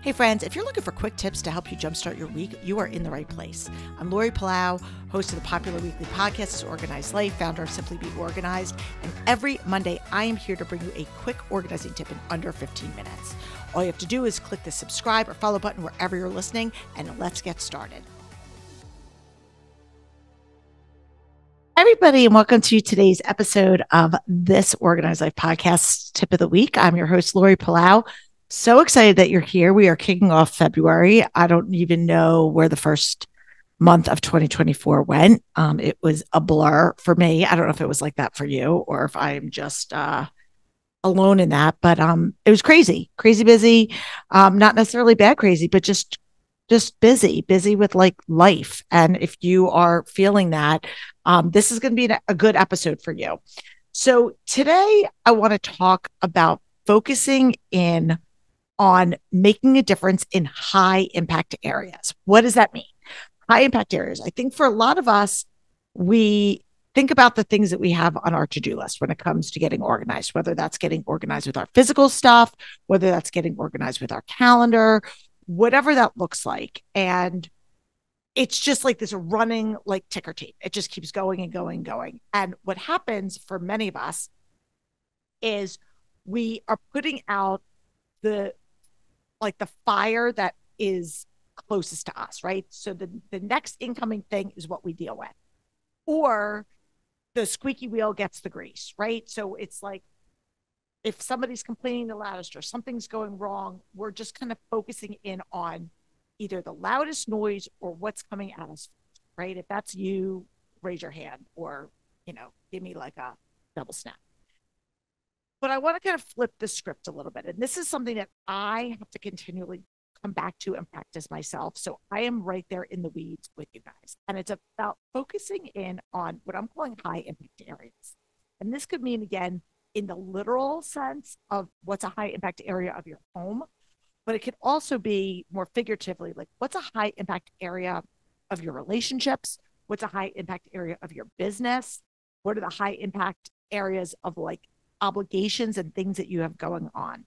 Hey friends, if you're looking for quick tips to help you jumpstart your week, you are in the right place. I'm Lori Palau, host of the popular weekly podcast, Organized Life, founder of Simply Be Organized. And every Monday, I am here to bring you a quick organizing tip in under 15 minutes. All you have to do is click the subscribe or follow button wherever you're listening, and let's get started. Everybody, and welcome to today's episode of this Organized Life podcast tip of the week. I'm your host, Lori Palau. So excited that you're here. We are kicking off February. I don't even know where the first month of 2024 went. It was a blur for me. I don't know if it was like that for you or if I'm just alone in that, but it was crazy busy. Not necessarily bad crazy, but just busy with like life. And if you are feeling that, this is going to be a good episode for you. So today I want to talk about focusing in on making a difference in high impact areas. What does that mean? High impact areas. I think for a lot of us, we think about the things that we have on our to-do list when it comes to getting organized, whether that's getting organized with our physical stuff, whether that's getting organized with our calendar, whatever that looks like. And it's just like this running like ticker tape. It just keeps going and going and going. And what happens for many of us is we are putting out the fire that is closest to us, right? So the next incoming thing is what we deal with. Or the squeaky wheel gets the grease, right? So it's like if somebody's complaining the loudest or something's going wrong, we're just kind of focusing in on either the loudest noise or what's coming at us, right? If that's you, raise your hand or, give me like a double snap. But I want to kind of flip the script a little bit. And this is something that I have to continually come back to and practice myself. So I am right there in the weeds with you guys. And it's about focusing in on what I'm calling high impact areas. And this could mean, again, in the literal sense of what's a high impact area of your home, but it could also be more figuratively, like what's a high impact area of your relationships? What's a high impact area of your business? What are the high impact areas of like obligations and things that you have going on?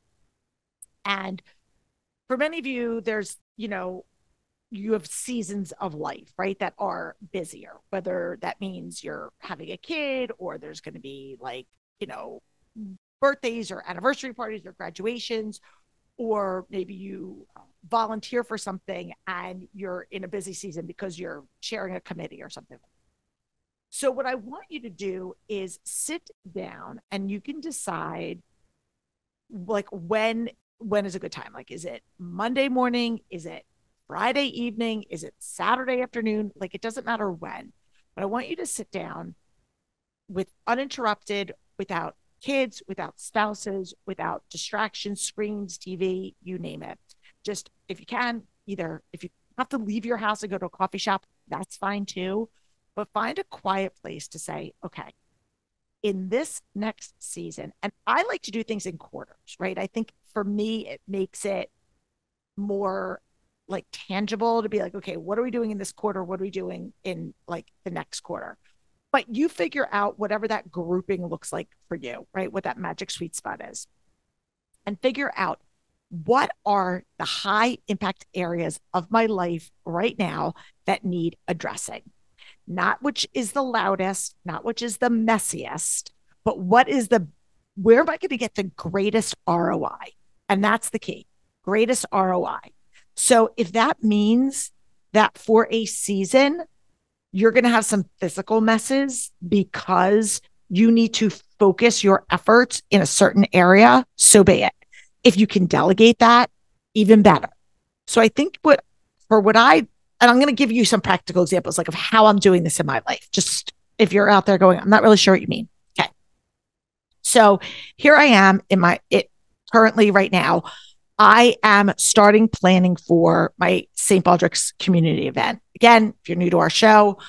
And for many of you, there's, you have seasons of life, right, that are busier, whether that means you're having a kid or there's going to be like, birthdays or anniversary parties or graduations, or maybe you volunteer for something and you're in a busy season because you're chairing a committee or something. So what I want you to do is sit down and you can decide like when is a good time? Like, is it Monday morning? Is it Friday evening? Is it Saturday afternoon? Like, it doesn't matter when, but I want you to sit down with uninterrupted, without kids, without spouses, without distractions, screens, TV, you name it. Just if you can, either if you have to leave your house and go to a coffee shop, that's fine too. But find a quiet place to say, okay, in this next season, and I like to do things in quarters, right? I think for me, it makes it more like tangible to be like, okay, what are we doing in this quarter? What are we doing in like the next quarter? But you figure out whatever that grouping looks like for you, right? What that magic sweet spot is. And figure out what are the high impact areas of my life right now that need addressing. Not which is the loudest, not which is the messiest, but where am I going to get the greatest ROI? And that's the key, greatest ROI. So if that means that for a season, you're going to have some physical messes because you need to focus your efforts in a certain area, so be it. If you can delegate that, even better. So I think and I'm going to give you some practical examples like of how I'm doing this in my life. Just if you're out there going, I'm not really sure what you mean. Okay. So here I am currently right now, I am starting planning for my St. Baldrick's community event. Again, if you're new to our show,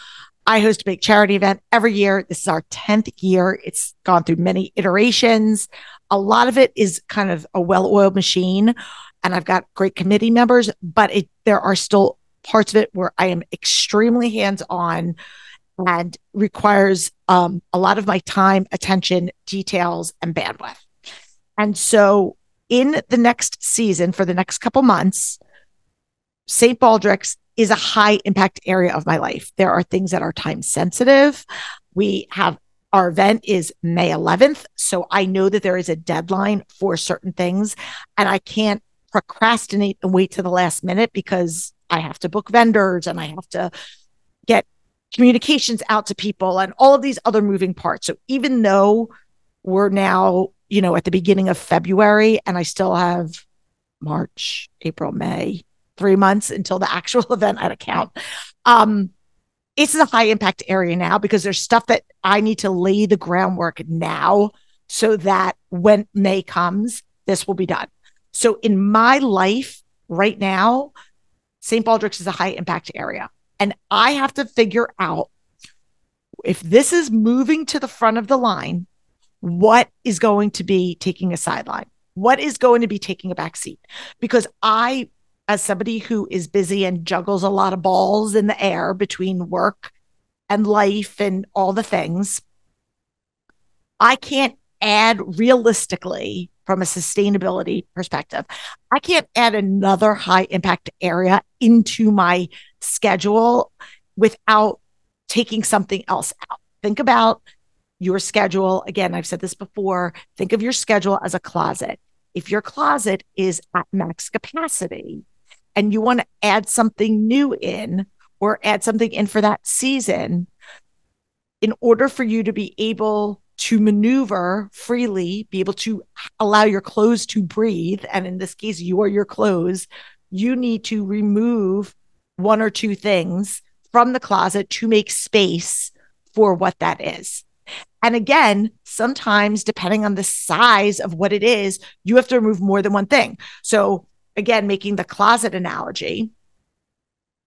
I host a big charity event every year. This is our 10th year. It's gone through many iterations. A lot of it is kind of a well-oiled machine, and I've got great committee members, but there are still parts of it where I am extremely hands-on and requires a lot of my time, attention, details, and bandwidth. And so in the next season, for the next couple months, St. Baldrick's is a high impact area of my life. There are things that are time sensitive. We have our event is May 11th. So I know that there is a deadline for certain things, and I can't procrastinate and wait to the last minute because I have to book vendors and I have to get communications out to people and all of these other moving parts. So even though we're now, at the beginning of February and I still have March, April, May, 3 months until the actual event at account. It's a high impact area now because there's stuff that I need to lay the groundwork now so that when May comes, this will be done. So in my life right now, St. Baldrick's is a high impact area. And I have to figure out if this is moving to the front of the line, what is going to be taking a sideline? What is going to be taking a back seat? Because I, as somebody who is busy and juggles a lot of balls in the air between work and life and all the things, I can't add realistically from a sustainability perspective. I can't add another high impact area into my schedule without taking something else out. Think about your schedule. Again, I've said this before. Think of your schedule as a closet. If your closet is at max capacity and you want to add something new in or add something in for that season, in order for you to be able to maneuver freely, be able to allow your clothes to breathe, and in this case, you are your clothes, you need to remove one or two things from the closet to make space for what that is. And again, sometimes depending on the size of what it is, you have to remove more than one thing. So again, making the closet analogy,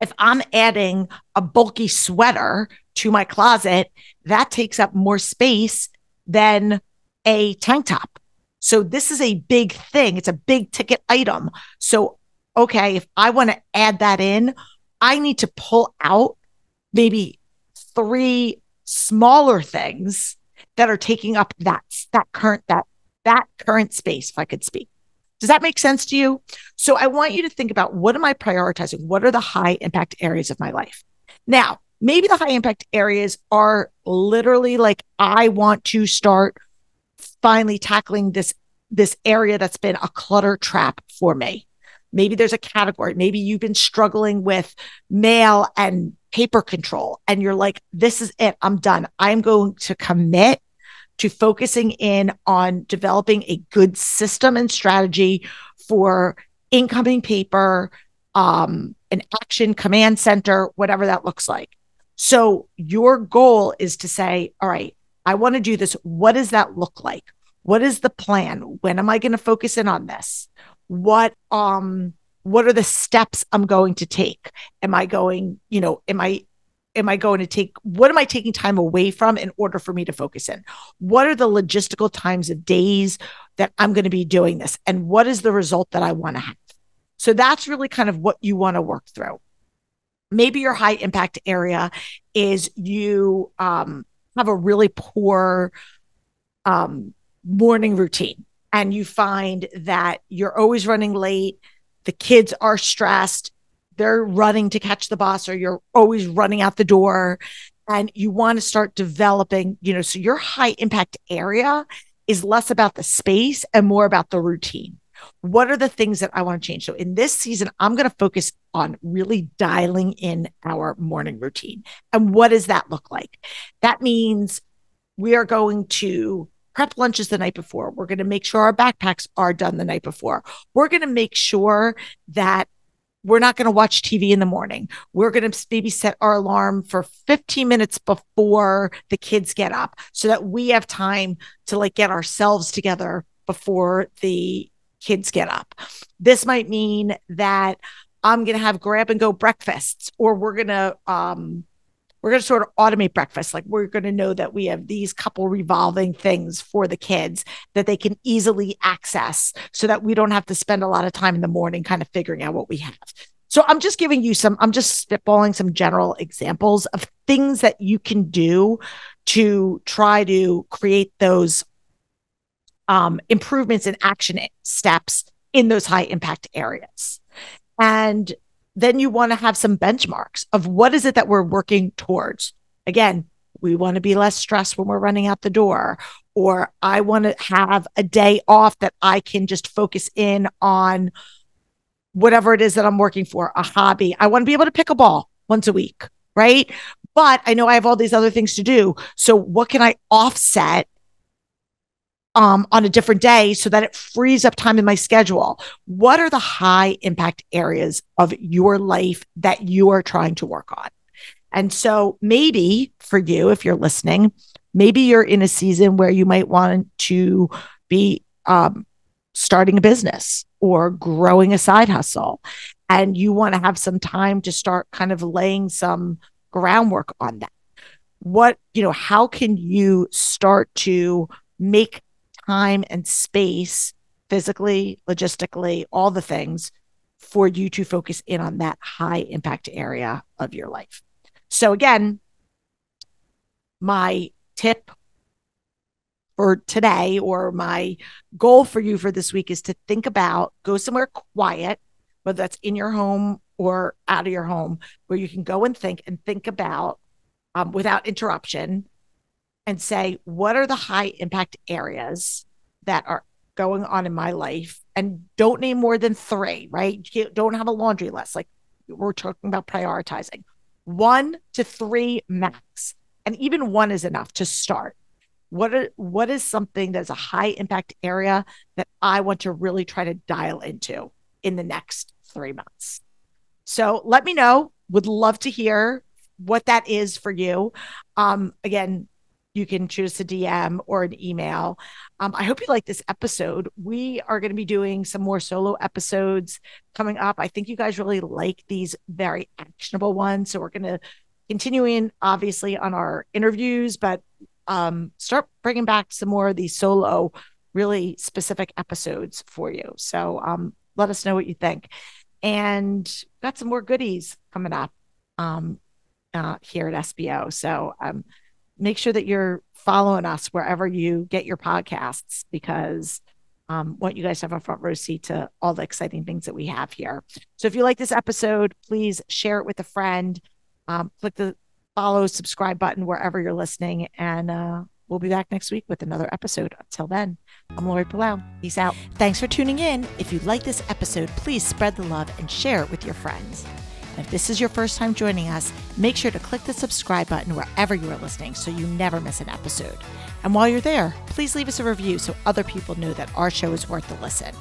if I'm adding a bulky sweater to my closet, that takes up more space than a tank top. So this is a big thing. It's a big ticket item. So, okay, if I want to add that in, I need to pull out maybe 3 smaller things that are taking up that current space, if I could speak. Does that make sense to you? So I want you to think about, what am I prioritizing? What are the high impact areas of my life? Now, maybe the high impact areas are literally like, I want to start finally tackling this area that's been a clutter trap for me. Maybe there's a category. Maybe you've been struggling with mail and paper control, and you're like, this is it. I'm done. I'm going to commit to focusing in on developing a good system and strategy for incoming paper, an action command center, whatever that looks like. So your goal is to say, all right, I want to do this. What does that look like? What is the plan? When am I going to focus in on this? What are the steps I'm going to take? Am I going to take, what am I taking time away from in order for me to focus in? What are the logistical times of days that I'm going to be doing this? And what is the result that I want to have? So that's really kind of what you want to work through. Maybe your high impact area is you have a really poor morning routine, and you find that you're always running late. The kids are stressed. They're running to catch the bus, or you're always running out the door, and you want to start developing, so your high impact area is less about the space and more about the routine. What are the things that I want to change? So in this season, I'm going to focus on really dialing in our morning routine. And what does that look like? That means we are going to prep lunches the night before. We're going to make sure our backpacks are done the night before. We're going to make sure that we're not going to watch TV in the morning. We're going to maybe set our alarm for 15 minutes before the kids get up so that we have time to get ourselves together before the kids get up. This might mean that I'm going to have grab and go breakfasts, or we're going to sort of automate breakfast. Like, we're going to know that we have these couple revolving things for the kids that they can easily access so that we don't have to spend a lot of time in the morning kind of figuring out what we have. So I'm just spitballing some general examples of things that you can do to try to create those improvements and action steps in those high impact areas. And then you want to have some benchmarks of what is it that we're working towards. Again, we want to be less stressed when we're running out the door, or I want to have a day off that I can just focus in on whatever it is that I'm working for, a hobby. I want to be able to pick a ball once a week, right? But I know I have all these other things to do. So what can I offset on a different day so that it frees up time in my schedule? What are the high impact areas of your life that you are trying to work on? And so maybe for you, if you're listening, maybe you're in a season where you might want to be starting a business or growing a side hustle, and you want to have some time to start kind of laying some groundwork on that. How can you start to make time and space, physically, logistically, all the things, for you to focus in on that high impact area of your life? So again, my tip for today, or my goal for you for this week, is to think about, go somewhere quiet, whether that's in your home or out of your home, where you can go and think about without interruption, and say, what are the high impact areas that are going on in my life? And don't name more than 3, right? Don't have a laundry list. Like, we're talking about prioritizing 1 to 3 max. And even 1 is enough to start. What is something that's a high impact area that I want to really try to dial into in the next 3 months? So let me know. Would love to hear what that is for you. Again, you can choose a DM or an email. I hope you like this episode. We are going to be doing some more solo episodes coming up. I think you guys really like these very actionable ones. So we're going to continue in, obviously, on our interviews, but start bringing back some more of these solo, really specific episodes for you. So let us know what you think. And got some more goodies coming up here at SBO. So make sure that you're following us wherever you get your podcasts, because want you guys to have a front row seat to all the exciting things that we have here. So if you like this episode, please share it with a friend. Click the follow, subscribe button wherever you're listening, and we'll be back next week with another episode. Until then, I'm Lori Palau. Peace out. Thanks for tuning in. If you like this episode, please spread the love and share it with your friends. And if this is your first time joining us, make sure to click the subscribe button wherever you are listening so you never miss an episode. And while you're there, please leave us a review so other people know that our show is worth the listen.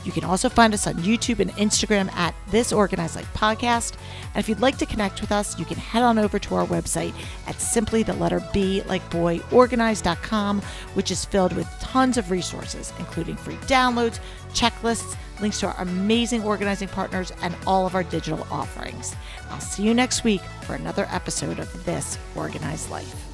You can also find us on YouTube and Instagram at This Organized Life Podcast. And if you'd like to connect with us, you can head on over to our website at simply the letter B like boy organized.com, which is filled with tons of resources, including free downloads, checklists, links to our amazing organizing partners, and all of our digital offerings. I'll see you next week for another episode of This Organized Life.